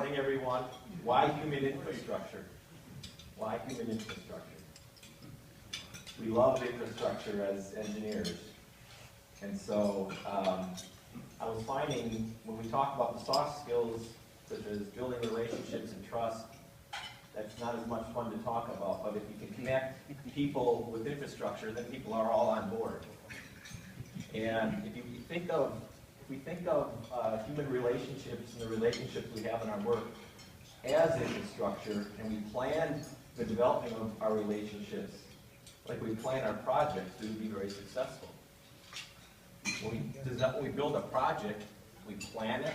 morning, everyone. Why human infrastructure? Why human infrastructure? We love infrastructure as engineers. And so I was finding when we talk about the soft skills, such as building relationships and trust, that's not as much fun to talk about. But if you can connect people with infrastructure, then people are all on board. And if we think of human relationships and the relationships we have in our work as infrastructure, and we plan the development of our relationships like we plan our projects, we would be very successful. When we build a project, we plan it,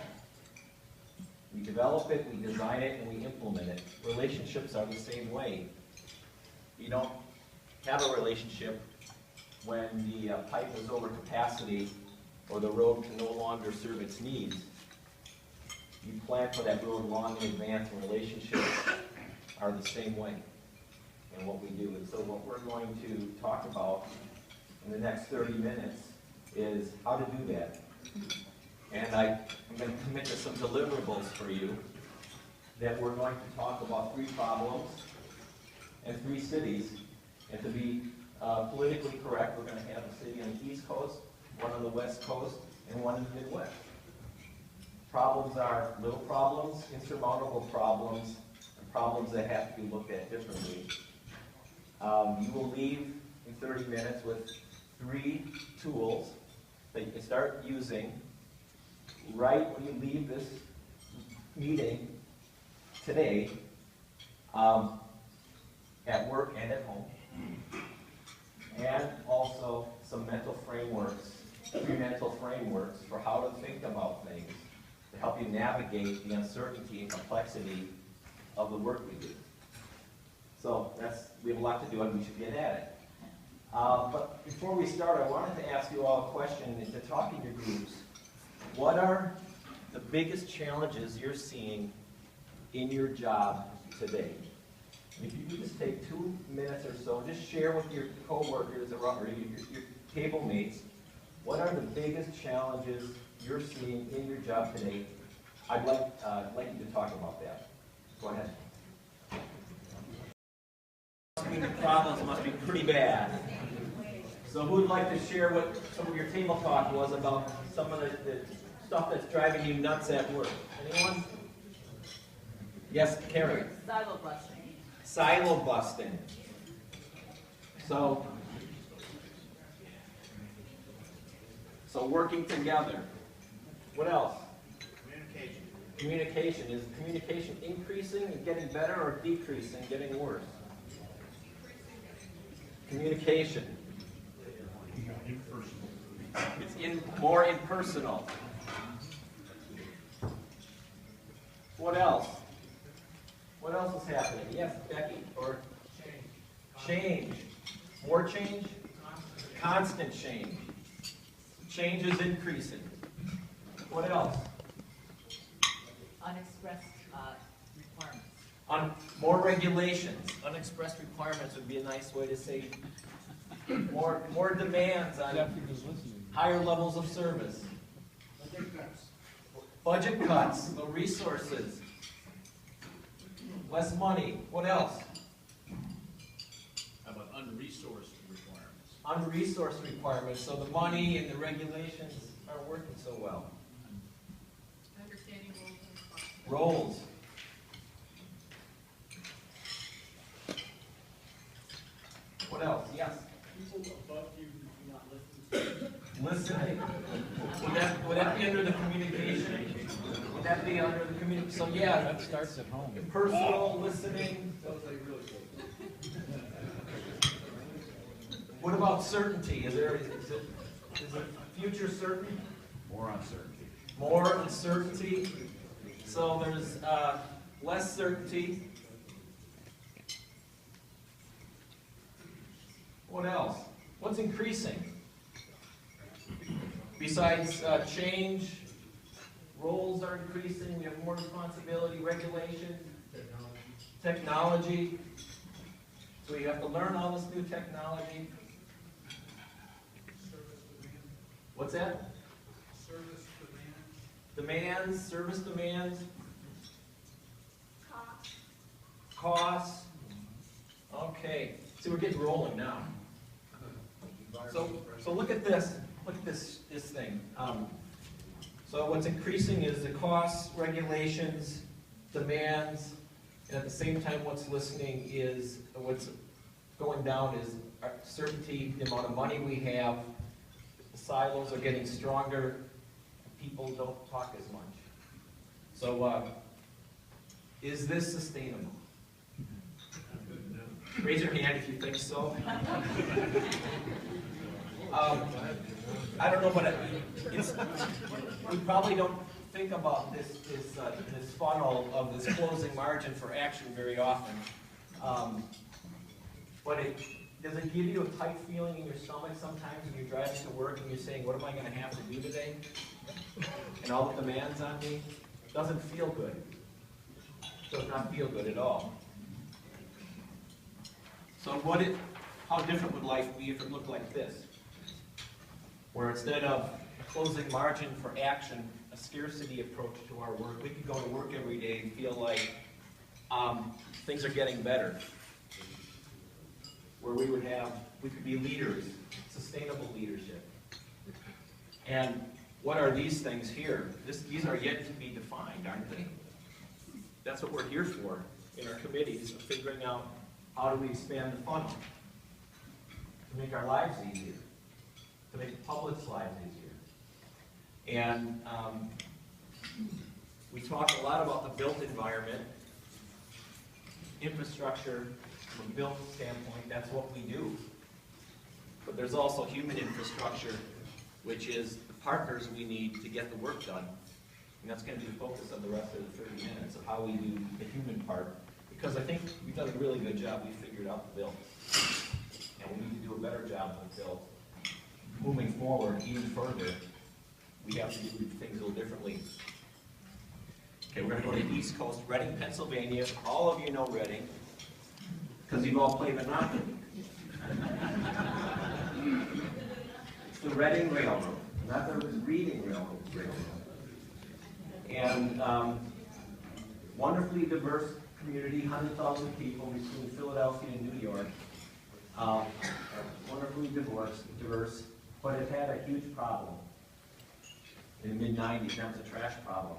we develop it, we design it, and we implement it. Relationships are the same way. You don't have a relationship when the pipe is over capacity or the road can no longer serve its needs. You plan for that road long in advance, and relationships are the same way in what we do. And so what we're going to talk about in the next 30 minutes is how to do that. And I'm going to commit to some deliverables for you that we're going to talk about 3 problems and 3 cities. And to be politically correct, we're going to have a city on the East Coast, one on the West Coast, and one in the Midwest. Problems are little problems, insurmountable problems, and problems that have to be looked at differently. You will leave in 30 minutes with 3 tools that you can start using right when you leave this meeting today, at work and at home, and also some mental frameworks, 3 mental frameworks for how to think about things to help you navigate the uncertainty and complexity of the work we do. So we have a lot to do, and we should get at it. But before we start, I wanted to ask you all a question and to talk in your groups. What are the biggest challenges you're seeing in your job today? If you could just take 2 minutes or so, just share with your coworkers or your table mates, what are the biggest challenges you're seeing in your job today? I'd like you to talk about that. Go ahead. The problems must be pretty bad. So who would like to share what some of your table talk was about some of the stuff that's driving you nuts at work? Anyone? Yes, Karen. Silo busting. Silo busting. So working together. What else? Communication. Communication. Is communication increasing and getting better, or decreasing, getting worse? Communication. It's more impersonal. What else? What else is happening? Yes, Becky? Or change. More change? Constant change. Change is increasing. What else? Unexpressed requirements. More regulations. Unexpressed requirements would be a nice way to say more demands on higher levels of service. Budget cuts. No resources. Less money. What else? How about unresourced requirements? Unresourced requirements. So the money and the regulations aren't working so well. Understanding roles and responsibilities. Roles. What else? Yes? People above you do not listen to you. Listening. Would that be under the communication? Would that be under the communication? So yeah, That starts at home. personal listening. What about certainty? Is it future certain? More uncertainty. More uncertainty. So there's less certainty. What else? What's increasing? Besides change, roles are increasing, we have more responsibility, regulation, technology. So you have to learn all this new technology. What's that? Service demands. Demands, service demands. costs. Okay, see, we're getting rolling now. So look at this. Look at this thing. So what's increasing is the costs, regulations, demands, and at the same time, what's going down is our certainty, the amount of money we have. The silos are getting stronger. People don't talk as much. So, is this sustainable? Raise your hand if you think so. I don't know, but we probably don't think about this funnel of this closing margin for action very often. But does it give you a tight feeling in your stomach sometimes when you're driving to work and you're saying, what am I going to have to do today? And all the demands on me? It doesn't feel good. It does not feel good at all. So how different would life be if it looked like this? Where instead of a closing margin for action, a scarcity approach to our work, we could go to work every day and feel like things are getting better. Where we could be leaders, sustainable leadership. And what are these things here? These are yet to be defined, aren't they? That's what we're here for in our committees, of figuring out how do we expand the funnel to make our lives easier, to make the public's lives easier. And we talk a lot about the built environment, infrastructure. From a built standpoint, that's what we do. But there's also human infrastructure, which is the partners we need to get the work done. And that's going to be the focus of the rest of the 30 minutes, of how we do the human part. Because I think we've done a really good job. We figured out the build. And we need to do a better job with the build. Moving forward even further, we have to do things a little differently. Okay, we're going to go to the East Coast, Reading, Pennsylvania. All of you know Reading, because you've all played Monopoly. It's the Reading Railroad, not the Reading Railroad. And wonderfully diverse community, 100,000 people between Philadelphia and New York. Wonderfully diverse, but it had a huge problem. In the mid-90s, that was a trash problem.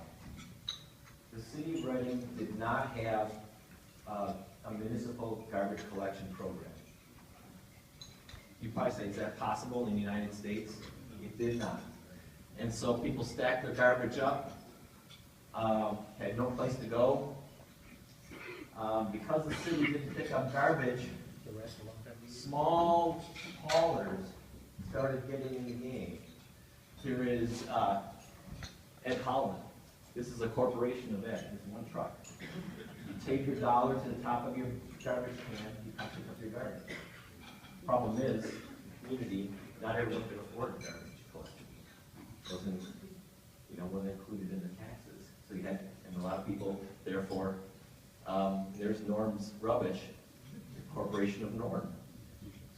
The city of Reading did not have a municipal garbage collection program. You probably say, is that possible in the United States? It did not. And so people stacked their garbage up, had no place to go. Because the city didn't pick up garbage, small haulers started getting in the game. Here is Ed Holland. This is a corporation of Ed. It's one truck. You tape your dollar to the top of your garbage can, you can pick up your garbage. Problem is, community, not everyone could afford garbage collection. Wasn't included in the taxes. So you had, and a lot of people, therefore, there's Norm's Rubbish, the corporation of Norm.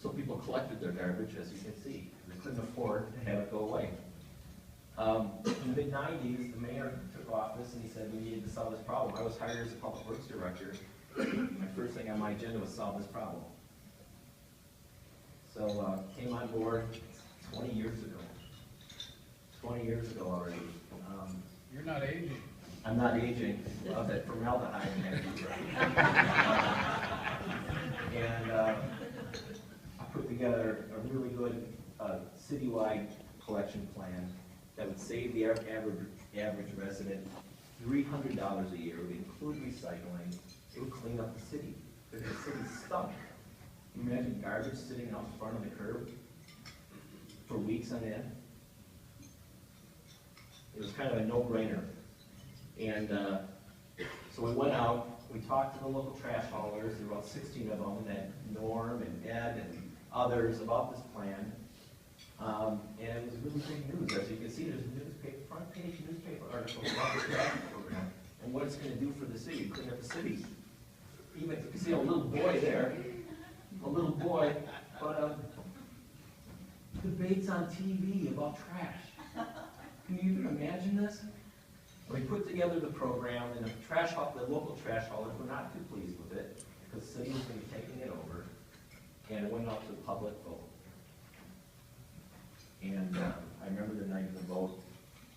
So people collected their garbage, as you can see. They couldn't afford to have it go away. In the mid-90s, the mayor took office and he said we needed to solve this problem. I was hired as a public works director. My first thing on my agenda was solve this problem. So came on board 20 years ago. 20 years ago already. You're not aging. I'm not aging. Well, that formaldehyde. And I put together a really good citywide collection plan that would save the average resident $300 a year. It would include recycling. It would clean up the city. Because the city stunk. Can you imagine garbage sitting out in front of the curb for weeks on end? It was kind of a no-brainer. And so we went out, we talked to the local trash haulers, there were about 16 of them, and Norm and Ed and others about this plan. And it was really big news. As you can see, there's a front page newspaper article about the trash program and what it's going to do for the city, clean up the city. Even, you can see a little boy there, but debates on TV about trash. Can you even imagine this? We put together the program, and the local trash haulers were not too pleased with it, because the city was going to be taking it over, and it went out to the public vote. And I remember the night of the vote,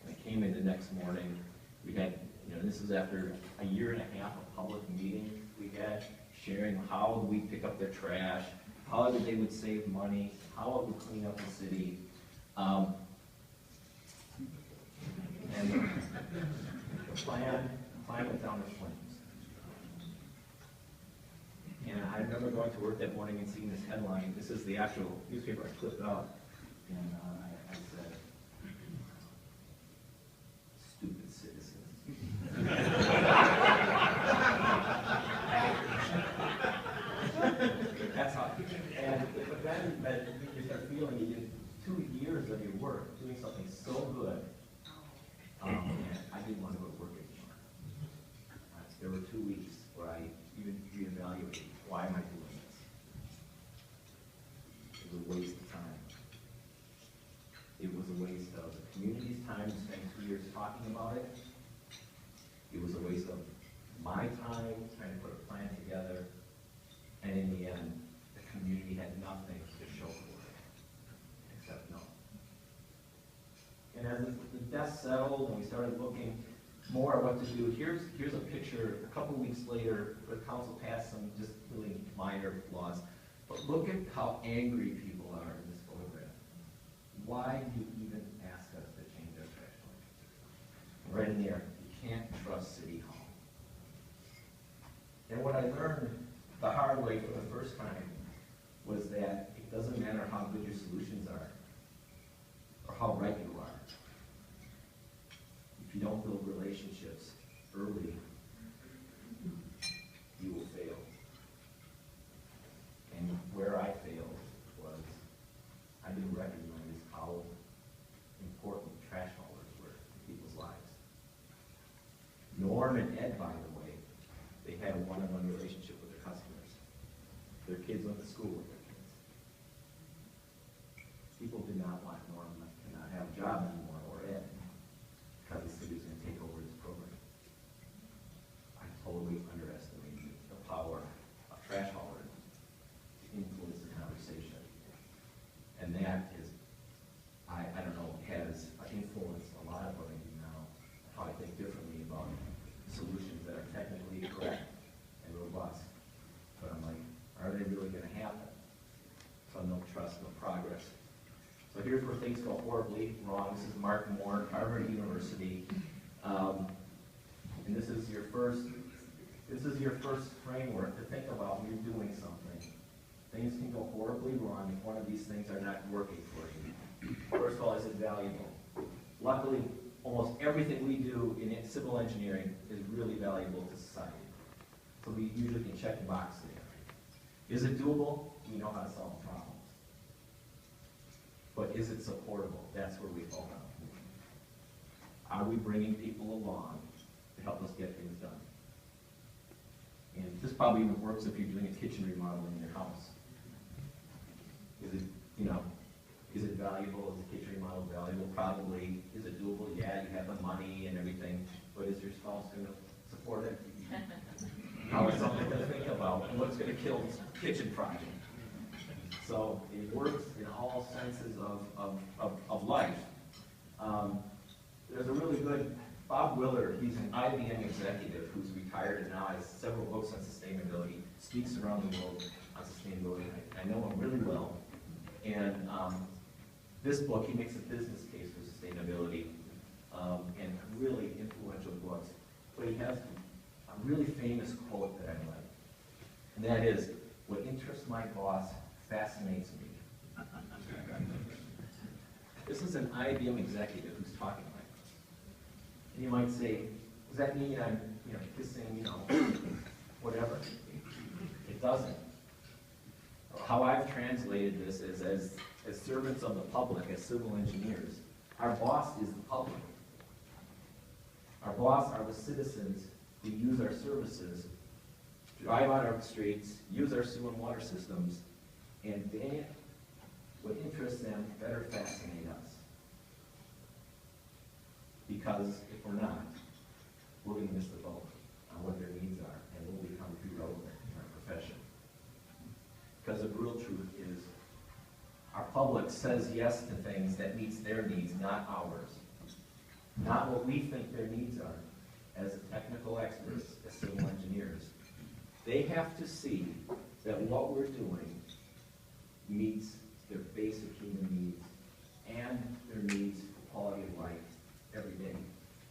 and I came in the next morning, we had, this was after a year and a half of public meetings we had, sharing how we pick up their trash, how they would save money, how it would clean up the city. And the plan went down in flames. And I remember going to work that morning and seeing this headline. This is the actual newspaper I clipped out. And I said, stupid citizens. That's how, but then you start feeling you did 2 years of your work doing something so good. And I didn't want to go to work anymore. There were 2 weeks where I even reevaluated, why am I doing this? It was a waste of time. It was a waste of the community's time to spend 2 years talking about it. It was a waste of my time trying to put a plan together. And in the end, the community had nothing to show for it, except no. And as the dust settled and we started looking more at what to do, here's a picture a couple weeks later. The council passed some just really minor laws. But look at how angry people are in this photograph. Why do you even ask us to change our trash collection? Right in there, you can't trust City Hall. And what I learned the hard way for the first time was that it doesn't matter how good your solutions are or how right you are. If you don't build relationships early, you will fail. And where I failed was I didn't recognize how important trash haulers were in people's lives. Norm and Ed, by the way, they had a one-on-one relationship with their customers. Their kids went to school with their kids. People did not want Norm to not have a job anymore, or Ed, because the city was going to take over his program. I totally underestimated the power of trash haulers to influence the conversation. And that is, I don't know, has influenced a lot of what I do now, how I think differently about solutions that are technically correct and robust. But I'm like, are they really going to happen? So no trust, no progress. So here's where things go horribly wrong. This is Mark Moore, Harvard University. And this is your first framework to think about when you're doing something. Things can go horribly wrong if one of these things are not working for you. First of all, is it valuable? Luckily, almost everything we do in civil engineering is really valuable to society. So we usually can check the box there. Is it doable? We know how to solve problems. But is it supportable? That's where we fall down. Are we bringing people along to help us get things done? And this probably even works if you're doing a kitchen remodel in your house. Is it valuable? Is the kitchen remodel valuable? Probably. Is it doable? Yeah, you have the money and everything, but is your spouse going to support it? How is something to think about? And what's going to kill this kitchen project? So it works in all senses of life. There's a really good, Bob Willard, he's an IBM executive who's retired and now has several books on sustainability, speaks around the world on sustainability. I know him really well. And this book, he makes a business case for sustainability, and really influential books. But he has a really famous quote that I like. And that is, what interests my boss fascinates me. This is an IBM executive who's talking like this. And you might say, does that mean I'm, kissing, whatever? It doesn't. How I've translated this is as servants of the public, as civil engineers, our boss is the public. Our boss are the citizens who use our services, drive on our streets, use our sewer and water systems, and what interests them better fascinate us. Because if we're not, we're gonna miss the boat on what their needs are, and we'll become irrelevant in our profession. Because the real truth is, our public says yes to things that meets their needs, not ours. Not what we think their needs are as technical experts, as civil engineers. They have to see that what we're doing meets their basic human needs and their needs for quality of life every day.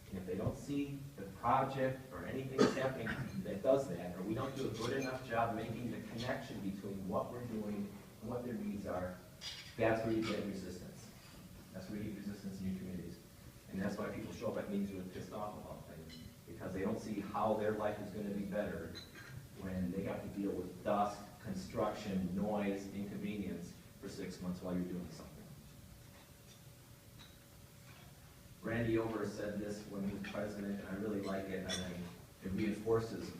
And if they don't see the project or anything that's happening that does that, or we don't do a good enough job making the connection between what we're doing and what their needs are, that's where you get resistance. That's where you get resistance in your communities. And that's why people show up at meetings really pissed off about things, because they don't see how their life is going to be better when they have to deal with dust, construction, noise, inconvenience for 6 months while you're doing something. Randy Over said this when he was president, and I really like it, and it reinforces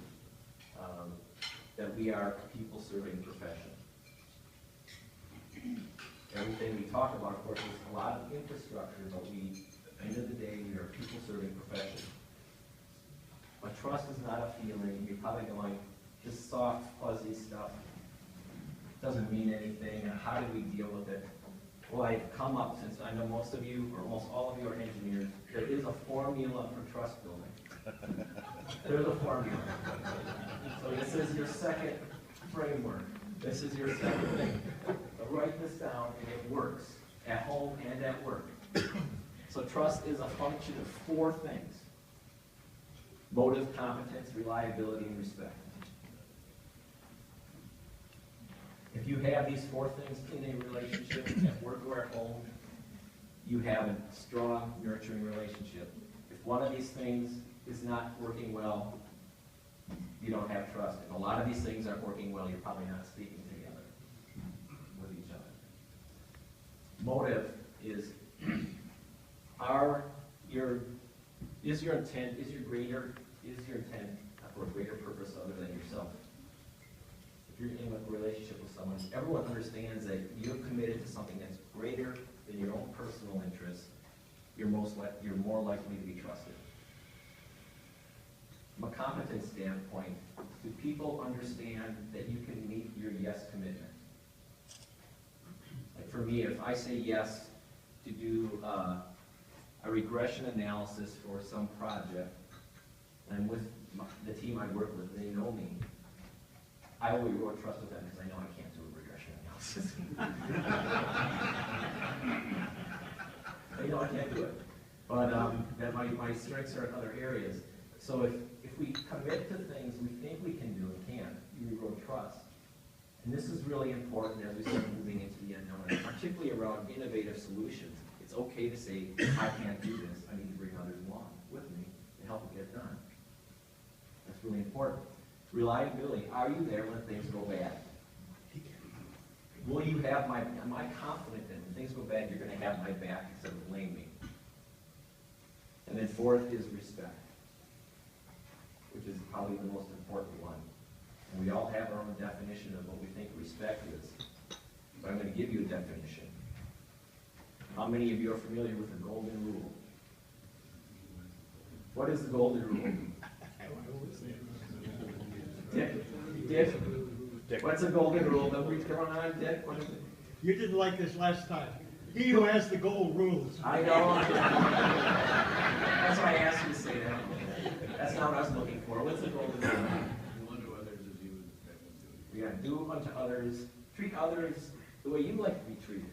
that we are a people-serving profession. Everything we talk about, of course, is a lot of infrastructure, but at the end of the day, we are a people-serving profession. But trust is not a feeling. You're probably going, this soft, fuzzy stuff doesn't mean anything. How do we deal with it? Well, I've come up, since I know most of you, or almost all of you are engineers, there is a formula for trust building. There's a formula. So this is your second framework. This is your second thing. So write this down, and it works at home and at work. So trust is a function of 4 things: motive, competence, reliability, and respect. If you have these 4 things in a relationship, at work or at home, you have a strong, nurturing relationship. If one of these things is not working well, you don't have trust. If a lot of these things aren't working well, you're probably not speaking together with each other. Motive is your intent, is your intent for a greater purpose other than yourself? If you're in a relationship with someone, everyone understands that you're committed to something that's greater than your own personal interests, you're more likely to be trusted. From a competence standpoint, do people understand that you can meet your yes commitment? Like for me, if I say yes to do a regression analysis for some project, and with the team I work with, they know me, I will really trust with them because I know I can't do a regression analysis. I know I can't do it. But that my strengths are in other areas. So if we commit to things we think we can do and can't, you grow trust. And this is really important as we start moving into the unknown, and particularly around innovative solutions. It's okay to say, I can't do this, I need to bring others along with me to help it get done. That's really important. Reliability, are you there when things go bad? Will you have am I confident that when things go bad, you're going to have my back instead of blame me? And then 4th is respect, which is probably the most important one. And we all have our own definition of what we think respect is. But I'm going to give you a definition. How many of you are familiar with the golden rule? What is the golden rule? Dick. What's the golden rule? Nobody's coming on, Dick? What is it? You didn't like this last time. He who has the gold rules. I know. That's why I asked you to say that. That's not what I was looking for. What's the golden rule? Do unto others as you would expect them to. We gotta do unto others, treat others the way you like to be treated.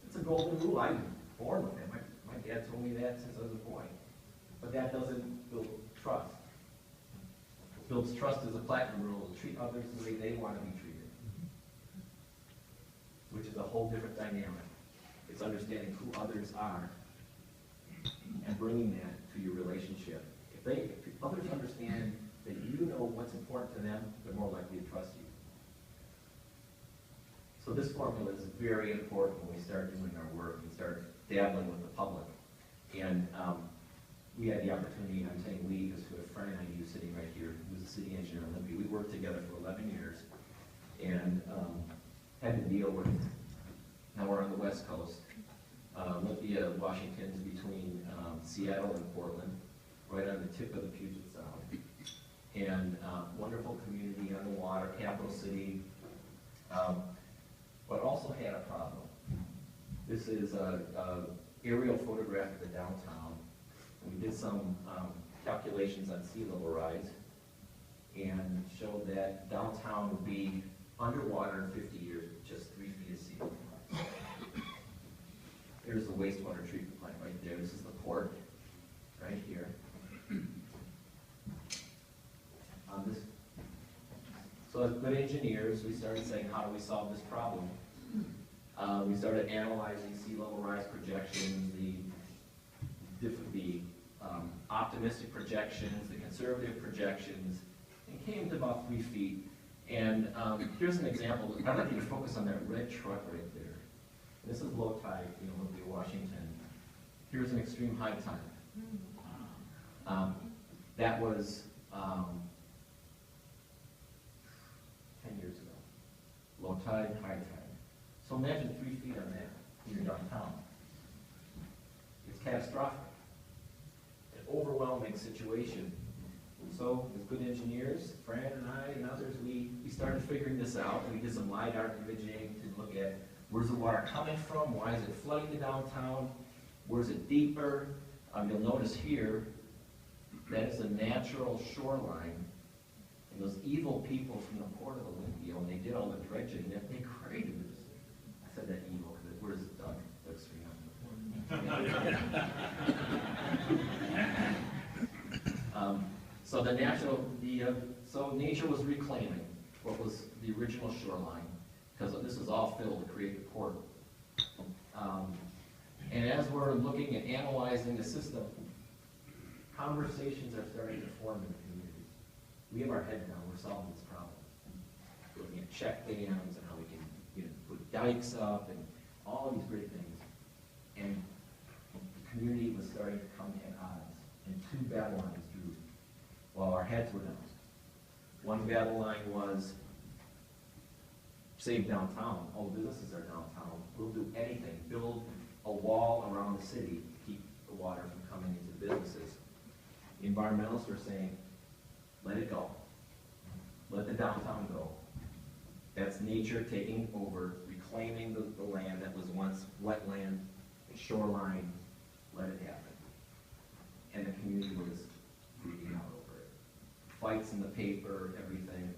It's a golden rule. I'm born with it. My dad told me that since I was a boy. But that doesn't build trust. What builds trust is a platinum rule. Treat others the way they want to be treated. Which is a whole different dynamic. It's understanding who others are and bringing that to your relationship. If others understand that you know what's important to them, they're more likely to trust you. So this formula is very important when we start doing our work and start dabbling with the public. And we had the opportunity, I'm saying we, because we have a friend I knew sitting right here, who was a city engineer in Olympia. We worked together for 11 years and had to deal with, now we're on the West Coast, Olympia, Washington's between Seattle and Portland. right on the tip of the Puget Sound. And wonderful community on the water, capital city, but also had a problem. This is a aerial photograph of the downtown. We did some calculations on sea level rise and showed that downtown would be underwater in 50 years with just 3 feet of sea level rise. Here's the wastewater treatment plant right there. This is the port right here. So as good engineers, we started saying, how do we solve this problem? We started analyzing sea level rise projections, the optimistic projections, the conservative projections, and came to about 3 feet. And here's an example. I'd like you to focus on that red truck right there. This is low tide, Olympia, Washington. Here's an extreme high tide. That was 10 years ago. Low tide, high tide. So imagine 3 feet on that when you're downtown. It's catastrophic. An overwhelming situation. So, as good engineers, Fran and I and others, we started figuring this out. We did some LiDAR imaging to look at where's the water coming from, why is it flooding the downtown, where's it deeper. You'll notice here, that is a natural shoreline. And those evil people from the port of Olympia, when they did all the dredging, they created this. I said that evil, because where's Doug? Doug's sitting on the port. So nature was reclaiming what was the original shoreline, because this is all filled to create the port. And as we're looking at analyzing the system, conversations are starting to form in the communities. We have our head down, we're solving this problem. We're looking at check dams and how we can put dikes up and all of these great things. And the community was starting to come at odds, and 2 battle lines drew while our heads were down. One battle line was save downtown. All the businesses are downtown. We'll do anything. Build a wall around the city to keep the water from coming into businesses. The environmentalists were saying, let it go. Let the downtown go. That's nature taking over, reclaiming the land that was once wetland and shoreline. Let it happen. And the community was freaking out over it. Fights in the paper, everything.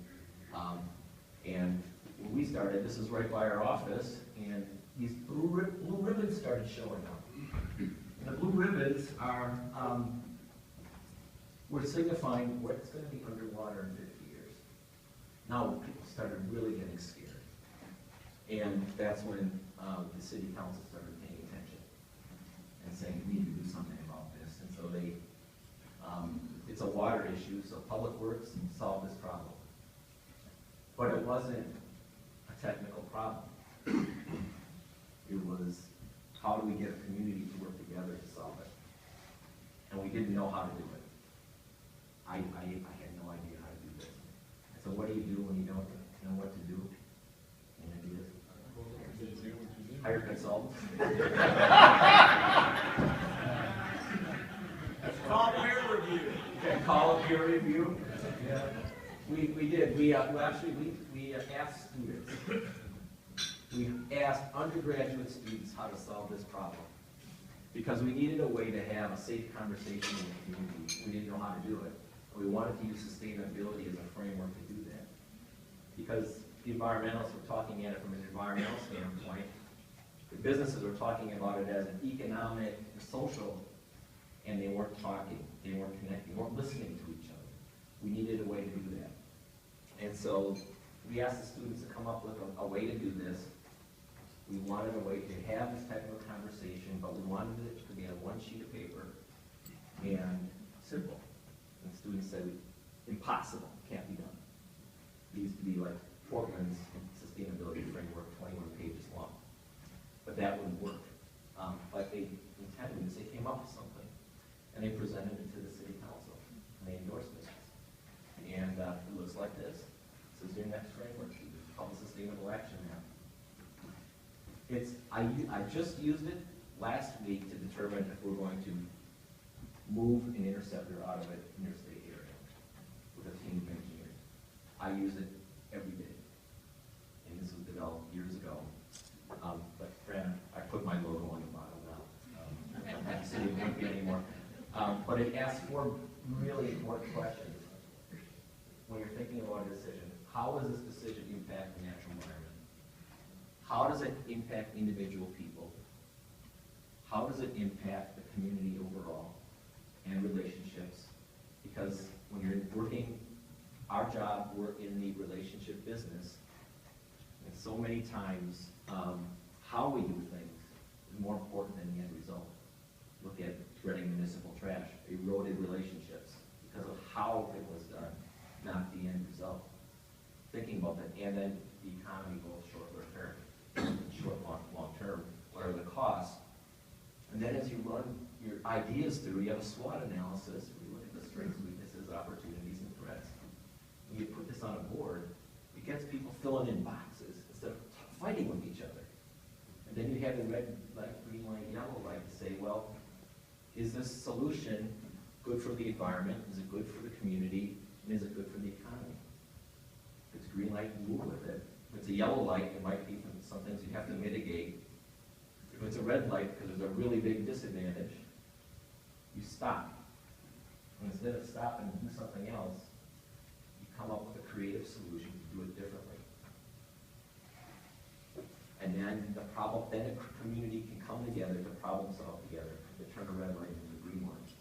And when we started, this is right by our office, and these blue ribbons started showing up. And the blue ribbons are, we're signifying what's going to be underwater in 50 years. Now people started really getting scared. And that's when the city council started paying attention and saying, we need to do something about this. And so they, it's a water issue, so Public Works solved this problem. But it wasn't a technical problem. It was, how do we get a community to work together to solve it? And we didn't know how to do it. I had no idea how to do this. And so what do you do when you don't know what to do? Any ideas? Hire consultants. Call peer review. Okay, call a peer review. Yeah. We did. We asked students. We asked undergraduate students how to solve this problem, because we needed a way to have a safe conversation in the community. We didn't know how to do it. We wanted to use sustainability as a framework to do that, because the environmentalists were talking at it from an environmental standpoint. The businesses were talking about it as an economic, social, and they weren't talking, they weren't connecting, they weren't listening to each other. We needed a way to do that. And so we asked the students to come up with a way to do this. We wanted a way to have this type of a conversation, but we wanted it to be on one sheet of paper and simple. And the students said, impossible, can't be done. It used to be like Portland's sustainability framework, 21 pages long. But that wouldn't work. But they intended this, they came up with something, and they presented it to the city council, and they endorsed it. And it looks like this. This is your next framework. It's called the Sustainable Action Map. I just used it last week to determine if we're going to move an interceptor out of an interstate area with a team of engineers. I use it every day, and this was developed years ago. But Fran, I put my logo on the bottom now. I'm not saying it won't be anymore. But it asks four really important questions when you're thinking about a decision. How does this decision impact the natural environment? How does it impact individual people? How does it impact the community overall and relationships? Because when you're working, our job, we're in the relationship business. And so many times, how we do things is more important than the end result. Look at Reading municipal trash, eroded relationships because of how it was done, not the end result. Thinking about that, and then the economy both short term, long term, what are the costs? And then as you run your ideas through, you have a SWOT analysis, you look at the strengths, weaknesses, opportunities, and threats. When you put this on a board, it gets people filling in boxes instead of fighting with each other. And then you have the red light, green light, yellow light to say, well, is this solution good for the environment? Is it good for the community? And is it good for the economy? If it's green light, you move with it. If it's a yellow light, it might be some things you have to mitigate. If it's a red light, because there's a really big disadvantage, you stop. And instead of stopping and do something else, you come up with a creative solution to do it differently. And then then a community can come together to problem solve together, to turn a red light into a green light.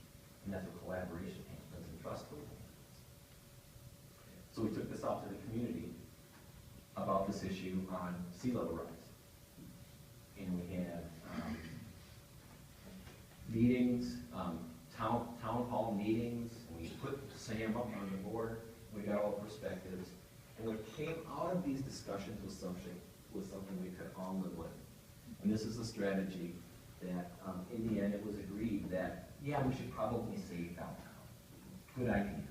And that's what collaboration happens and trust building happens. So we took this out to the community about this issue on sea level rise. And we had meetings, town hall meetings, and we put Sam up on the board. We got all perspectives. And what came out of these discussions was something we could all live with. And this is a strategy that, in the end, it was agreed that, yeah, we should probably save downtown. Good idea.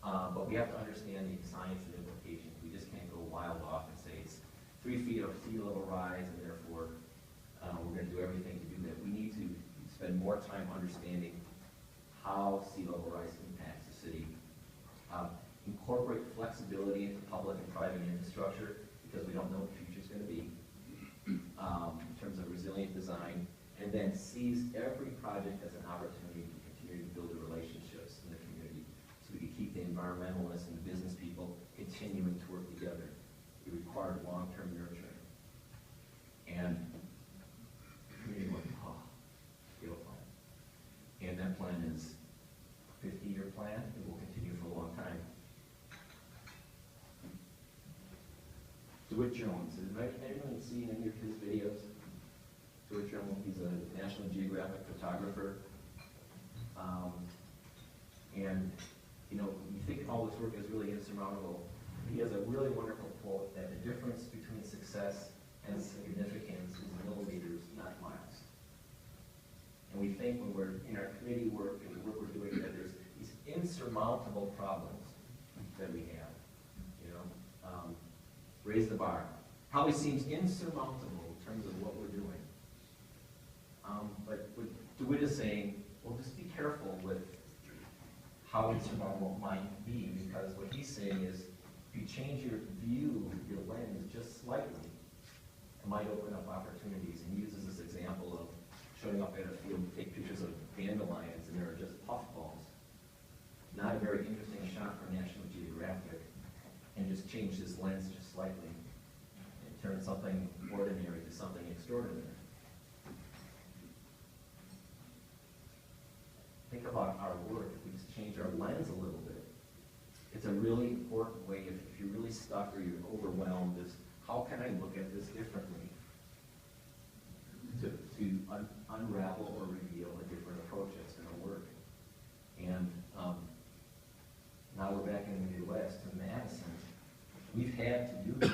But we have to understand the science and implications. We just can't go wild off and say it's 3 feet of sea level rise, and therefore we're going to do everything to do that. We need to spend more time understanding how sea level rise impacts the city. Incorporate flexibility into public and private infrastructure, because we don't know what the future's going to be, in terms of resilient design, and then seize every project as an opportunity to continue to build the relationships in the community, so we can keep the environmentalists and the business people continuing to work together. It required long-term nurturing. And the community went, oh, we have a plan. And that plan is a 50-year plan. It will continue for a long time. Stuart Jones, has anyone seen any of his videos? Stuart Jones, he's a National Geographic photographer. And, you know, you think all this work is really insurmountable. He has a really wonderful quote that the difference between success and significance is millimeters, not miles. And we think when we're in our committee work and the work we're doing that there's these insurmountable problems that we have, you know. Raise the bar. Probably seems insurmountable in terms of what we're doing. But what DeWitt is saying, well, just be careful with how insurmountable it might be, because what he's saying is, if you change your view, your lens just slightly, it might open up opportunities. And he uses this example of showing up at a field to take pictures of dandelions, and there are just puffballs. Not a very interesting shot for National Geographic, and just change this lens just slightly and turn something ordinary to something extraordinary. Think about our work. If we just change our lens a little bit, it's a really important way. If you're really stuck or you're overwhelmed, is how can I look at this differently to unravel or reveal a different approach that's going to work. And now we're back in the Midwest to Madison. We've had to do this.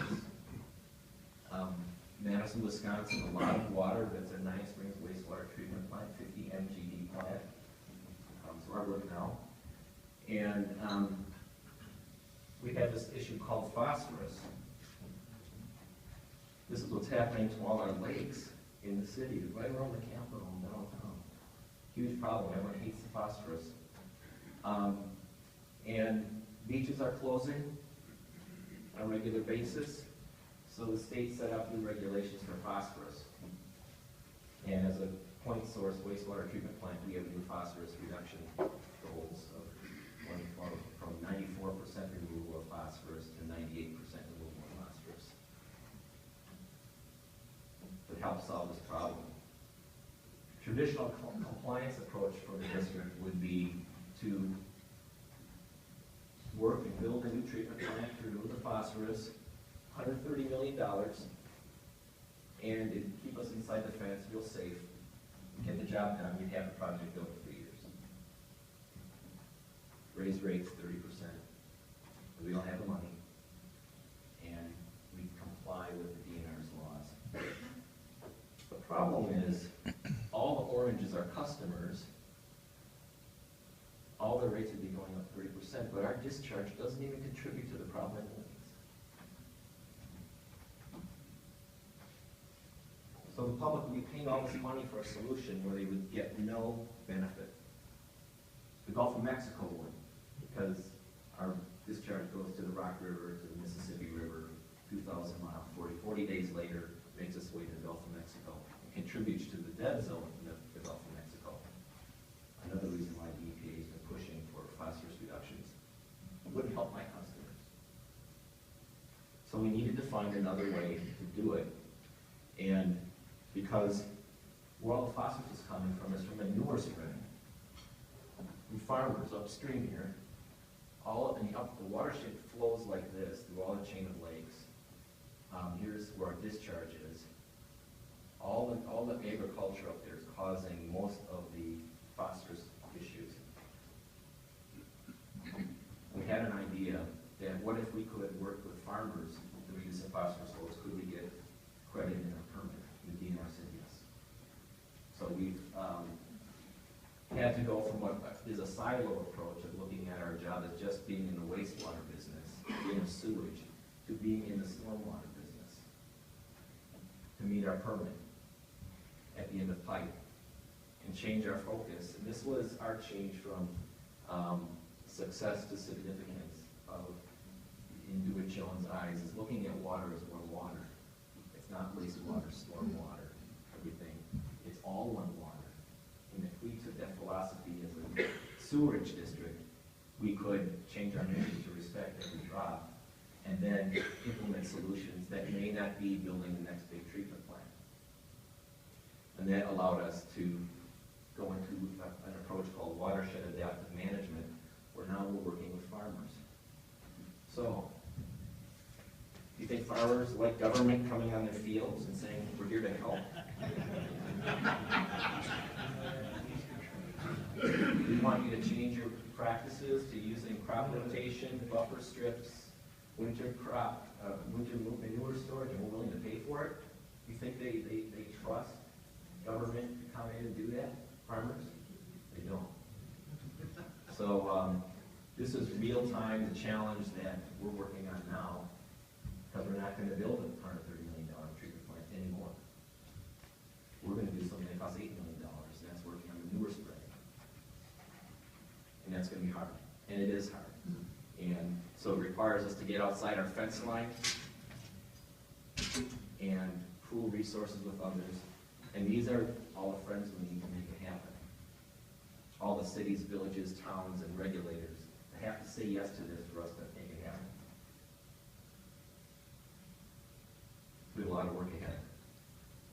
Madison, Wisconsin, a lot of water. That's a Nine Springs wastewater treatment plant, 50 MGD plant. That's where I work now. And we have this issue called phosphorus. This is what's happening to all our lakes in the city, right around the Capitol and downtown. Huge problem, everyone hates the phosphorus. And beaches are closing on a regular basis, so the state set up new regulations for phosphorus. And as a point source wastewater treatment plant, we have new phosphorus reduction goals of from 94% removal of phosphorus to 98% removal of phosphorus. To help solve this problem. Traditional compliance approach for the district would be to work and build a new treatment plant to remove the phosphorus, $130 million, and it'd keep us inside the fence, real safe, get the job done, we'd have the project built in 3 years. Raise rates 30%, we don't have the money, and we comply with the DNR's laws. The problem is, all the oranges are customers, all the rates would be going up 30%, but our discharge doesn't even contribute to the problem anyways. So the public would be paying all this money for a solution where they would get no benefit. The Gulf of Mexico would, because our discharge goes to the Rock River, to the Mississippi River, 2,000 miles, 40 days later, makes its way to the Gulf of Mexico, and contributes to the dead zone in the Gulf of Mexico. Another reason why the EPA has been pushing for phosphorus reductions. It wouldn't help my customers. So we needed to find another way to do it. And because where all the phosphorus is coming from is from manure spreading. From farmers upstream here, the watershed flows like this through all the chain of lakes. Here's where our discharge is. All the agriculture up there is causing most of the phosphorus issues. We had an idea that what if we could work with farmers to reduce the phosphorus loads? Could we get credit in our permit? The DNR said yes. So we've had to go from what is a silo approach of looking at our job as just being in the wastewater business, being in sewage, to being in the stormwater business to meet our permit at the end of pipe and change our focus. And this was our change from success to significance of, in DeWitt Jones' eyes, is looking at water as one water. It's not wastewater, stormwater, everything. It's all one water. And if we took that philosophy as a sewerage district, we could change our mission to respect every drop and then implement solutions that may not be building the next big treatment plant. And that allowed us to go into an approach called watershed adaptive management, where now we're working with farmers. So, do you think farmers like government coming on their fields and saying, we're here to help? We want you to change your practices to using crop rotation, buffer strips, winter manure storage, and we're willing to pay for it? You think they trust government to come in and do that? Farmers? They don't. So this is real time, the challenge that we're working on now, because we're not going to build a $130 million treatment plant anymore. We're going to do something that costs $8 million, and that's working on manure spreading. And that's going to be hard, and it is hard. And so it requires us to get outside our fence line and pool resources with others. And these are all the friends we need to make it happen. All the cities, villages, towns, and regulators have to say yes to this for us to make it happen. We have a lot of work ahead.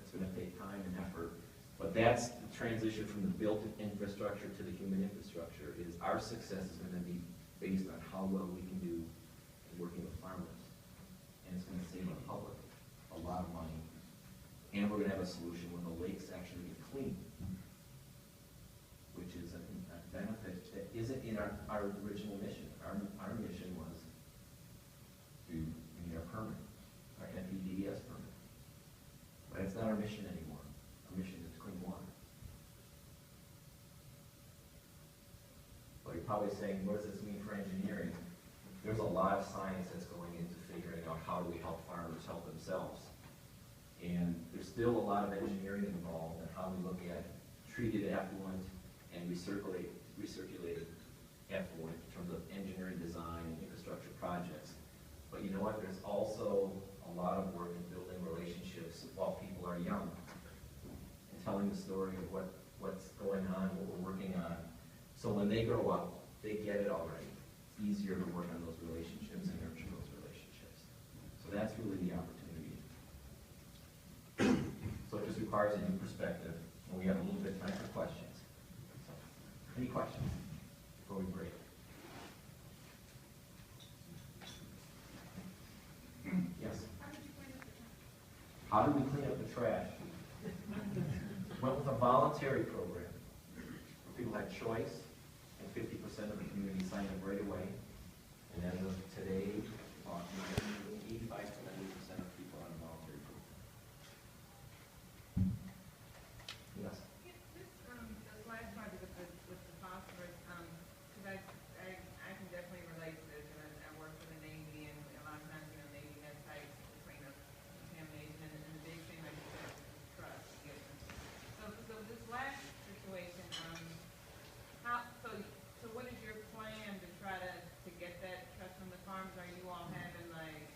It's going to take time and effort, but that's the transition from the built infrastructure to the human infrastructure. Is our success is going to be based on how well we can do in working with farmers, and it's going to save our public a lot of money, and we're going to have a solution where the lakes actually get clean, which is a benefit that isn't in our original mission. Our mission was to meet our permit, our NPDES permit. But it's not our mission anymore. Our mission is clean water. But you're probably saying, what does this mean for engineering? There's a lot of science that's going into figuring out how do we help farmers help themselves. And there's still a lot of engineering involved in how we look at treated effluent and recirculate it afterward in terms of engineering, design, and infrastructure projects. But you know what, there's also a lot of work in building relationships while people are young, and telling the story of what's going on, what we're working on. So when they grow up, they get it already. It's easier to work on those relationships and nurture those relationships. So that's really the opportunity. So it just requires a new perspective, and we have a little bit of time for questions. So, any questions before we break? Yes? How did we clean up the trash? Went with a voluntary program where people had choice, and 50% of the community signed up right away. And as of today, about 85 to 90% of people are on a voluntary program. Yes? This last part with the phosphorus, because I can definitely relate to this, and I work for the Navy, and a lot of times, you know, Navy has sites to clean up contamination, and the big thing, like you said, is trust. So this last situation, so what is your plan to try to get that trust from the farmers? Are you all having like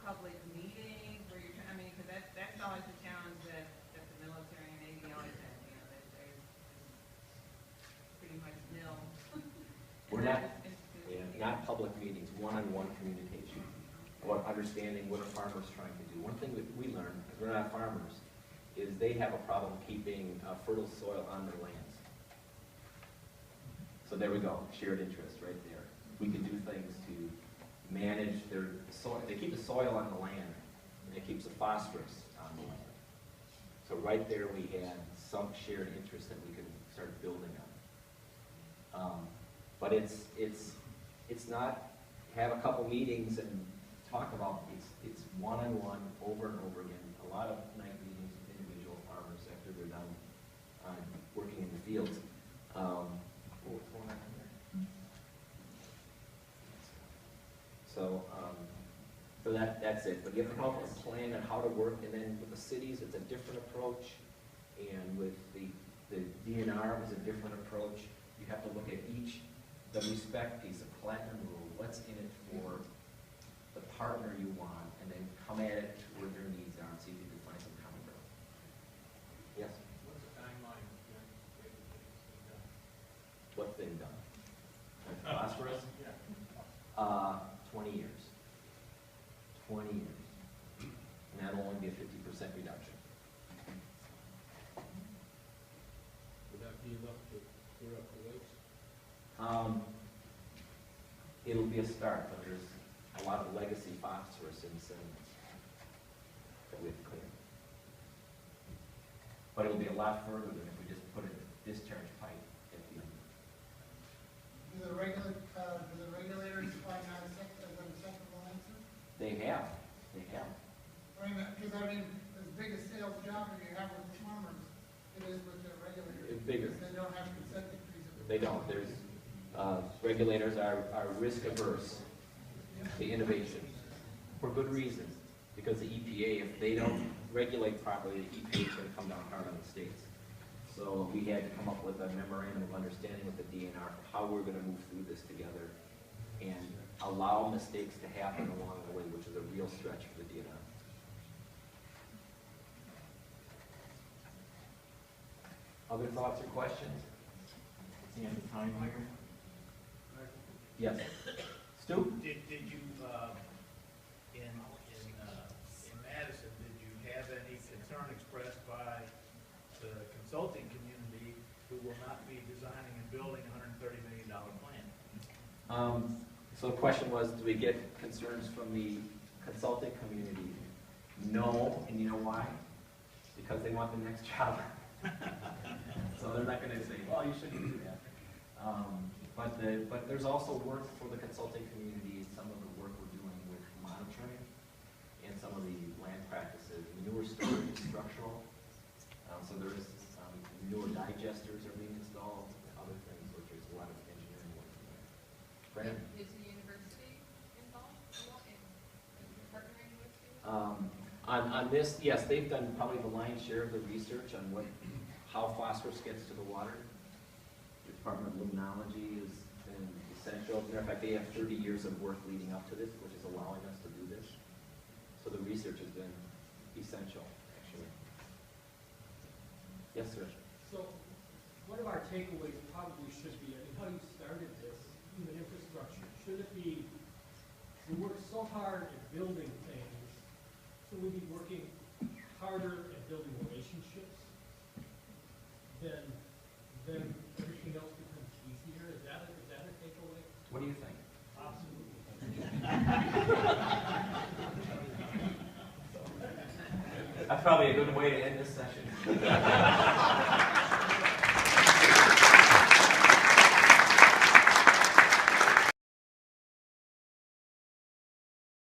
public meetings where you're, I mean, because that's always the challenge that the military and Navy always have, you know, that there's pretty much nil. We're not public meetings, one-on-one communication, about understanding what a farmer's trying to do. One thing that we learned, because we're not farmers, is they have a problem keeping fertile soil on their lands. So there we go, shared interest right there. We can do things to manage their soil. They keep the soil on the land, and it keeps the phosphorus on the land. So right there we had some shared interest that we can start building on. But it's not have a couple meetings and talk about, it's one-on-one over and over again. A lot of night meetings with individual farmers after they're done working in the fields. What's going on there? So that's it. But you have to come up with a plan on how to work, and then with the cities, it's a different approach, and with the DNR, it's a different approach. You have to look at the respect piece, the platinum rule, what's in it for the partner you want, and then come at it to where their needs are and see if you can find some common ground. Yes? What's the timeline? What's been done? Phosphorus? Yeah. 20 years. 20 years. And that'll only be a 50% reduction. Would that be enough to clear up the lakes? It'll be a start, but there's a lot of legacy phosphorus in sediments that we have to clean. But it'll be a lot further than if we just put a discharge pipe at the end. Do the regulators find that as an acceptable answer? They have. I mean, because as big a sales job as you have with the farmers, it is with the regulators. It's bigger. Because they don't have consent decrees. They don't. There's, regulators are risk averse to innovation for good reason. Because the EPA, if they don't regulate properly, the EPA is going to come down hard on the states. So we had to come up with a memorandum of understanding with the DNR for how we're going to move through this together and allow mistakes to happen along the way, which is a real stretch for the DNR. Other thoughts or questions? At the end of time here. Yes. Stu? Did you, in Madison, did you have any concern expressed by the consulting community who will not be designing and building a $130 million plan? So the question was, do we get concerns from the consulting community? No, and you know why? Because they want the next job. So they're not going to say, well, you shouldn't do that. But there's also work for the consulting community, some of the work we're doing with monitoring and some of the land practices. Newer storage is structural. So there's newer digesters are being installed, and other things, which there's a lot of engineering work in there. Brandon? Is the university involved in partnering with you? On this, yes, they've done probably the lion's share of the research on how phosphorus gets to the water. The Department of Limnology has been essential. As a matter of fact, they have 30 years of work leading up to this, which is allowing us to do this. So the research has been essential, actually. Yes, sir. So, one of our takeaways probably should be, I mean, how you started this, human infrastructure, should it be, we work so hard at building things, so we be working harder at building relationships, then everything else becomes easier? Is that a takeaway? What do you think? Absolutely. That's probably a good way to end this session.